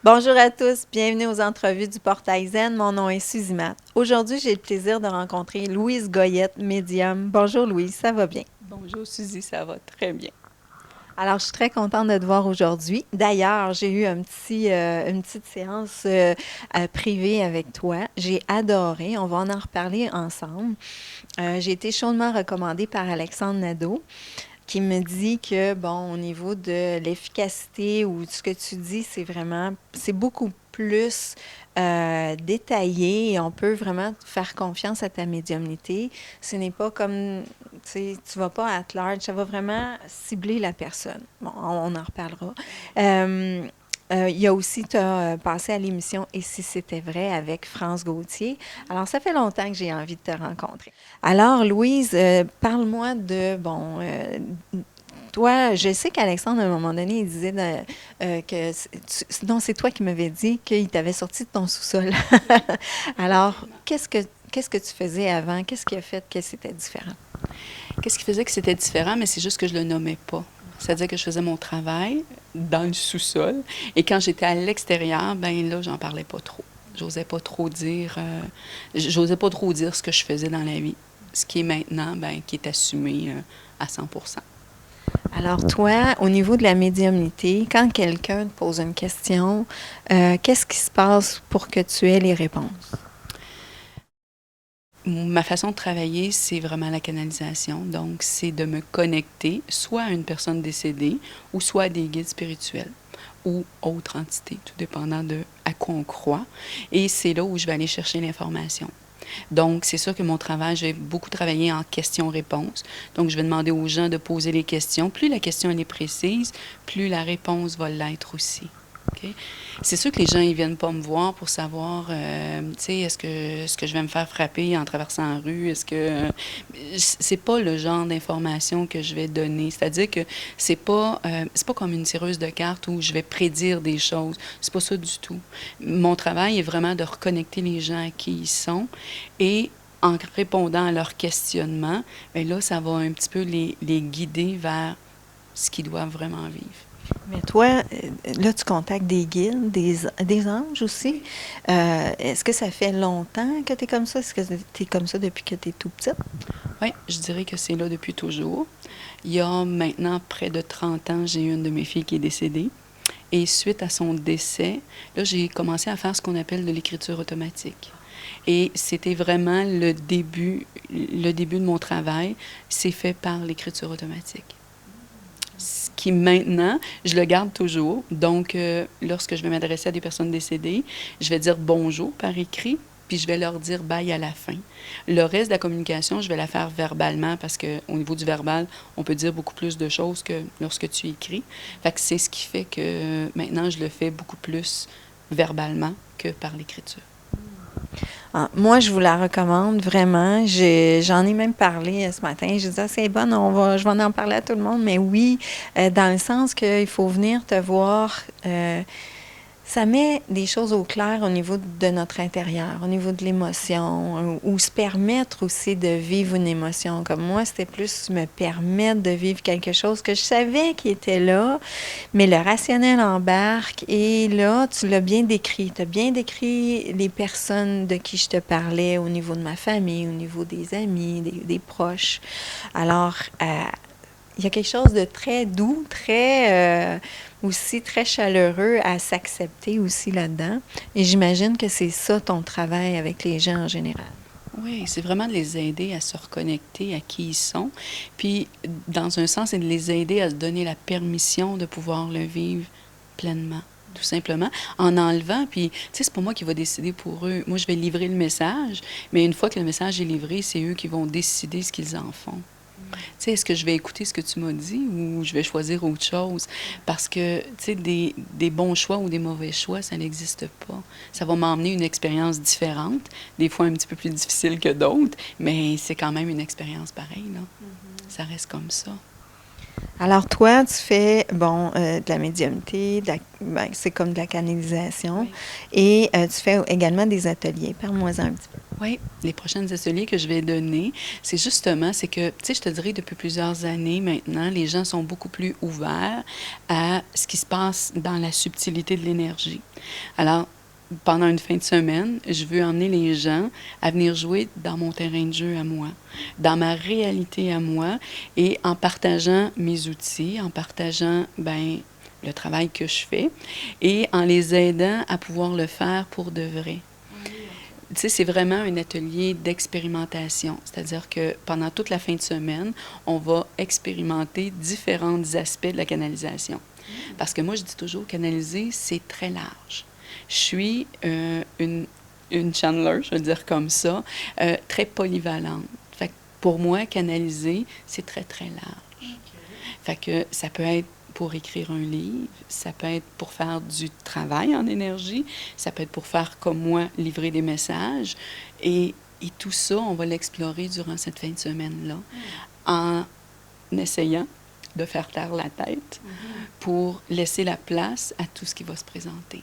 Bonjour à tous, bienvenue aux entrevues du Portail Zen. Mon nom est Suzy Matt. Aujourd'hui, j'ai le plaisir de rencontrer Louise Goyette, médium. Bonjour Louise, ça va bien? Bonjour Suzy, ça va très bien. Alors, je suis très contente de te voir aujourd'hui. D'ailleurs, j'ai eu une petite séance privée avec toi. J'ai adoré. On va en reparler ensemble. J'ai été chaudement recommandée par Alexandre Nadeau, qui me dit que, bon, au niveau de l'efficacité ou ce que tu dis, c'est beaucoup plus détaillé et on peut vraiment faire confiance à ta médiumnité. Ce n'est pas comme, tu sais, tu vas pas at large, ça va vraiment cibler la personne. Bon, on en reparlera. Il y a aussi, tu as passé à l'émission Et si c'était vrai avec France Gauthier. Alors, ça fait longtemps que j'ai envie de te rencontrer. Alors, Louise, parle-moi de, bon, toi, je sais qu'Alexandre, à un moment donné, il disait que, non, c'est toi qui m'avais dit qu'il t'avait sorti de ton sous-sol. Alors, Effectivement. qu'est-ce que tu faisais avant? Qu'est-ce qui a fait que c'était différent? Qu'est-ce qui faisait que c'était différent? Mais c'est juste que je le nommais pas. C'est-à-dire que je faisais mon travail dans le sous-sol. Et quand j'étais à l'extérieur, ben là, j'en parlais pas trop. J'osais pas trop dire ce que je faisais dans la vie. Ce qui est maintenant, ben, qui est assumé à 100%. Alors, toi, au niveau de la médiumnité, quand quelqu'un te pose une question, qu'est-ce qui se passe pour que tu aies les réponses? Ma façon de travailler, c'est vraiment la canalisation. Donc, c'est de me connecter soit à une personne décédée ou soit à des guides spirituels ou autres entités, tout dépendant de à quoi on croit. Et c'est là où je vais aller chercher l'information. Donc, c'est sûr que mon travail, je vais beaucoup travailler en questions-réponses. Donc, je vais demander aux gens de poser les questions. Plus la question elle est précise, plus la réponse va l'être aussi. OK? C'est sûr que les gens, ils viennent pas me voir pour savoir, tu sais, est-ce que je vais me faire frapper en traversant la rue? C'est pas le genre d'information que je vais donner. C'est-à-dire que c'est pas comme une tireuse de cartes où je vais prédire des choses. C'est pas ça du tout. Mon travail est vraiment de reconnecter les gens à qui ils sont et en répondant à leurs questionnements, bien là, ça va un petit peu les guider vers ce qu'ils doivent vraiment vivre. Mais toi, là, tu contactes des guides, des anges aussi. Est-ce que ça fait longtemps que tu es comme ça? Est-ce que tu es comme ça depuis que tu es tout petite? Oui, je dirais que c'est là depuis toujours. Il y a maintenant près de 30 ans, j'ai une de mes filles qui est décédée. Et suite à son décès, là, j'ai commencé à faire ce qu'on appelle de l'écriture automatique. Et c'était vraiment le début de mon travail, c'est fait par l'écriture automatique. Ce qui maintenant, je le garde toujours. Donc, lorsque je vais m'adresser à des personnes décédées, je vais dire bonjour par écrit, puis je vais leur dire bye à la fin. Le reste de la communication, je vais la faire verbalement parce qu'au niveau du verbal, on peut dire beaucoup plus de choses que lorsque tu écris. Fait que c'est ce qui fait que maintenant, je le fais beaucoup plus verbalement que par l'écriture. Ah, moi, je vous la recommande vraiment. J'en ai même parlé ce matin. Je disais, ah, c'est bon, je vais en parler à tout le monde. Mais oui, dans le sens qu'il faut venir te voir. Ça met des choses au clair au niveau de notre intérieur, au niveau de l'émotion, ou se permettre aussi de vivre une émotion. Comme moi, c'était plus me permettre de vivre quelque chose que je savais qui était là, mais le rationnel embarque. Et là, tu l'as bien décrit. Tu as bien décrit les personnes de qui je te parlais au niveau de ma famille, au niveau des amis, des proches. Alors, il y a quelque chose de très doux, aussi très chaleureux à s'accepter aussi là-dedans. Et j'imagine que c'est ça ton travail avec les gens en général. Oui, c'est vraiment de les aider à se reconnecter à qui ils sont. Puis, dans un sens, c'est de les aider à se donner la permission de pouvoir le vivre pleinement, tout simplement, en enlevant. Puis, tu sais, c'est pas moi qui va décider pour eux. Moi, je vais livrer le message, mais une fois que le message est livré, c'est eux qui vont décider ce qu'ils en font. Tu sais, est-ce que je vais écouter ce que tu m'as dit ou je vais choisir autre chose? Parce que, tu sais, des bons choix ou des mauvais choix, ça n'existe pas. Ça va m'emmener une expérience différente, des fois un petit peu plus difficile que d'autres, mais c'est quand même une expérience pareille, là. Ça reste comme ça. Alors toi, tu fais, bon, de la médiumnité, ben, c'est comme de la canalisation, Oui. et tu fais également des ateliers. Parle-moi-en un petit peu. Oui, les prochains ateliers que je vais donner, c'est que, tu sais, je te dirais, depuis plusieurs années maintenant, les gens sont beaucoup plus ouverts à ce qui se passe dans la subtilité de l'énergie. Alors, pendant une fin de semaine, je veux emmener les gens à venir jouer dans mon terrain de jeu à moi, dans ma réalité à moi, et en partageant mes outils, en partageant, ben, le travail que je fais, et en les aidant à pouvoir le faire pour de vrai. Tu sais, c'est vraiment un atelier d'expérimentation. C'est-à-dire que pendant toute la fin de semaine, on va expérimenter différents aspects de la canalisation. Parce que moi, je dis toujours, canaliser, c'est très large. Je suis une channeler, je veux dire comme ça, très polyvalente. Fait que pour moi, canaliser, c'est très, très large. Fait que ça peut être pour écrire un livre, ça peut être pour faire du travail en énergie, ça peut être pour faire comme moi, livrer des messages. Et tout ça, on va l'explorer durant cette fin de semaine-là, en essayant de faire taire la tête pour laisser la place à tout ce qui va se présenter.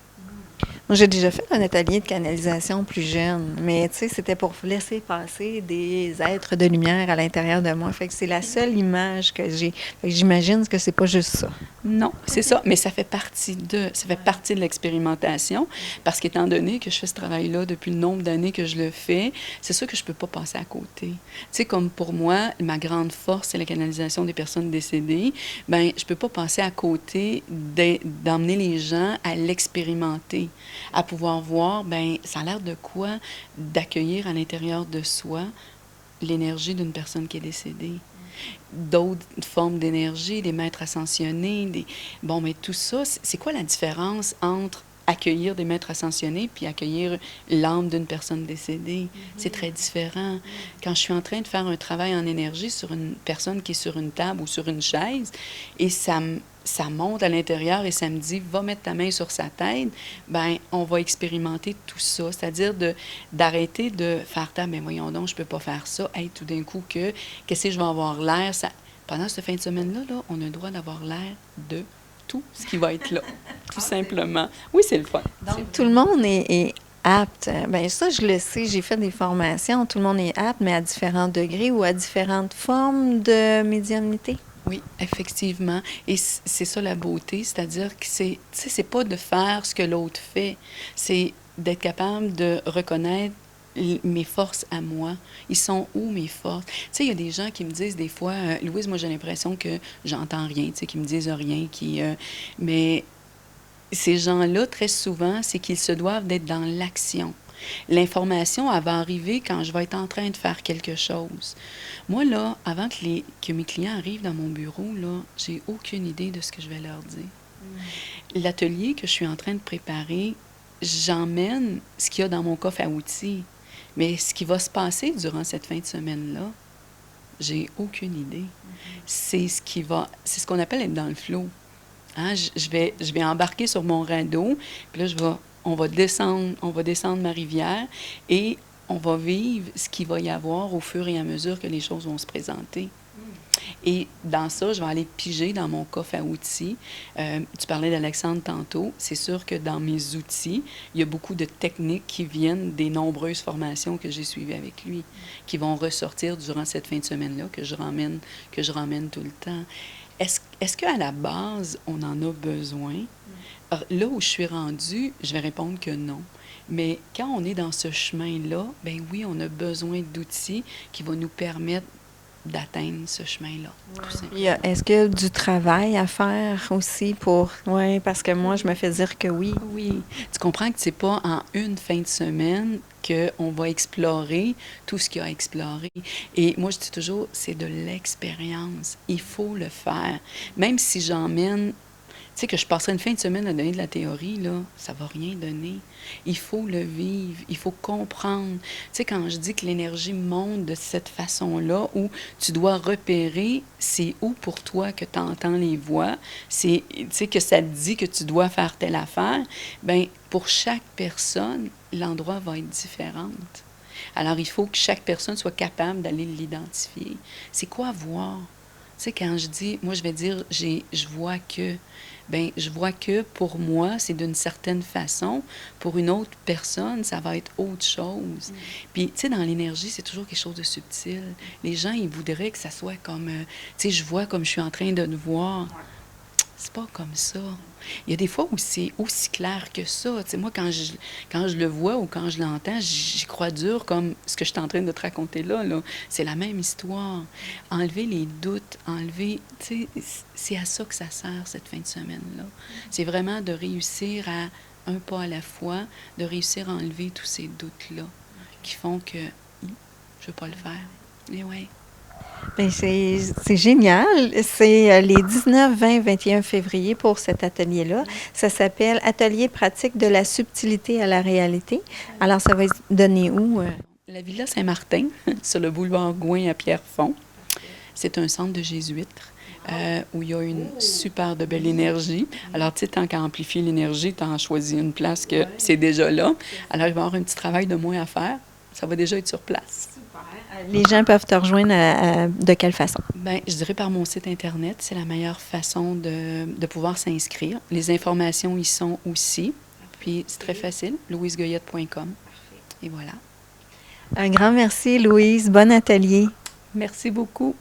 Moi, j'ai déjà fait un atelier de canalisation plus jeune, mais tu sais, c'était pour laisser passer des êtres de lumière à l'intérieur de moi. Fait que c'est la seule image que j'ai. Fait que j'imagine que c'est pas juste ça. Non, c'est ça, mais ça fait partie de l'expérimentation, parce qu'étant donné que je fais ce travail-là depuis le nombre d'années que je le fais, c'est sûr que je peux pas passer à côté. Tu sais, comme pour moi, ma grande force, c'est la canalisation des personnes décédées, ben je peux pas passer à côté d'emmener les gens à l'expérimenter, à pouvoir voir, ben ça a l'air de quoi d'accueillir à l'intérieur de soi l'énergie d'une personne qui est décédée, d'autres formes d'énergie, des maîtres ascensionnés, des... Bon, mais tout ça, c'est quoi la différence entre accueillir des maîtres ascensionnés puis accueillir l'âme d'une personne décédée? C'est très différent. Quand je suis en train de faire un travail en énergie sur une personne qui est sur une table ou sur une chaise, et ça monte à l'intérieur et ça me dit, va mettre ta main sur sa tête, ben on va expérimenter tout ça. C'est-à-dire d'arrêter de faire, mais voyons donc, je peux pas faire ça. Hey, tout d'un coup, qu'est-ce que je vais avoir l'air? Ça... Pendant cette fin de semaine-là, là, on a le droit d'avoir l'air de tout ce qui va être là, tout simplement. Oui, c'est le fun. Donc, tout le monde est apte. Bien, ça, je le sais, j'ai fait des formations. Tout le monde est apte, mais à différents degrés ou à différentes formes de médiumnité. Oui, effectivement. Et c'est ça la beauté, c'est-à-dire que tu sais, c'est pas de faire ce que l'autre fait, c'est d'être capable de reconnaître mes forces à moi. Ils sont où mes forces? Tu sais, il y a des gens qui me disent des fois, Louise, moi j'ai l'impression que j'entends rien, tu sais, qui me disent rien, mais ces gens-là, très souvent, c'est qu'ils se doivent d'être dans l'action. L'information, elle va arriver quand je vais être en train de faire quelque chose. Moi, là, avant que mes clients arrivent dans mon bureau, là, j'ai aucune idée de ce que je vais leur dire. L'atelier que je suis en train de préparer, j'emmène ce qu'il y a dans mon coffre à outils. Mais ce qui va se passer durant cette fin de semaine-là, j'ai aucune idée. C'est ce qu'on appelle être dans le flow. Hein, je vais embarquer sur mon radeau, puis là, on va descendre ma rivière et on va vivre ce qu'il va y avoir au fur et à mesure que les choses vont se présenter. Et dans ça, je vais aller piger dans mon coffre à outils. Tu parlais d'Alexandre tantôt. C'est sûr que dans mes outils, il y a beaucoup de techniques qui viennent des nombreuses formations que j'ai suivies avec lui, qui vont ressortir durant cette fin de semaine-là, que je ramène tout le temps. Est-ce qu'à la base, on en a besoin? Alors, là où je suis rendue, je vais répondre que non. Mais quand on est dans ce chemin-là, ben oui, on a besoin d'outils qui vont nous permettre d'atteindre ce chemin-là. Est-ce qu'il y a du travail à faire aussi pour... Oui, parce que moi, je me fais dire que oui. Oui. Tu comprends que c'est pas en une fin de semaine qu'on va explorer tout ce qu'il y a à explorer. Et moi, je dis toujours, c'est de l'expérience. Il faut le faire. Même si j'emmène... Tu sais, que je passerai une fin de semaine à donner de la théorie, là, ça va rien donner. Il faut le vivre, il faut comprendre. Tu sais, quand je dis que l'énergie monte de cette façon-là, où tu dois repérer c'est où pour toi que tu entends les voix, tu sais, que ça te dit que tu dois faire telle affaire, bien, pour chaque personne, l'endroit va être différent. Alors, il faut que chaque personne soit capable d'aller l'identifier. C'est quoi voir? sais, quand je dis, moi, je vais dire, je vois que, ben, je vois que pour moi, c'est d'une certaine façon. Pour une autre personne, ça va être autre chose. Puis, tu sais, dans l'énergie, c'est toujours quelque chose de subtil. Les gens, ils voudraient que ça soit comme, tu sais, je vois comme je suis en train de te voir. C'est pas comme ça. Il y a des fois où c'est aussi clair que ça. Tu sais, moi, quand je le vois ou quand je l'entends, j'y crois dur comme ce que je suis en train de te raconter là, là. C'est la même histoire. Enlever les doutes, enlever... Tu sais, c'est à ça que ça sert, cette fin de semaine-là. C'est vraiment de réussir à, un pas à la fois, de réussir à enlever tous ces doutes-là qui font que je veux pas le faire. Mais ouais. Ben, c'est génial. C'est les 19, 20, 21 février pour cet atelier-là. Ça s'appelle Atelier pratique de la subtilité à la réalité. Alors, ça va se donner où? La Villa Saint-Martin, sur le boulevard Gouin à Pierrefonds. C'est un centre de jésuites où il y a une super de belle énergie. Alors, tu sais, tant qu'à amplifier l'énergie, tu as choisi une place que c'est déjà là. Alors, il va y avoir un petit travail de moins à faire. Ça va déjà être sur place. Les gens peuvent te rejoindre de quelle façon? Bien, je dirais par mon site Internet. C'est la meilleure façon de pouvoir s'inscrire. Les informations y sont aussi. Puis, c'est très facile, louisegoyette.com. Et voilà. Un grand merci, Louise. Bon atelier. Merci beaucoup.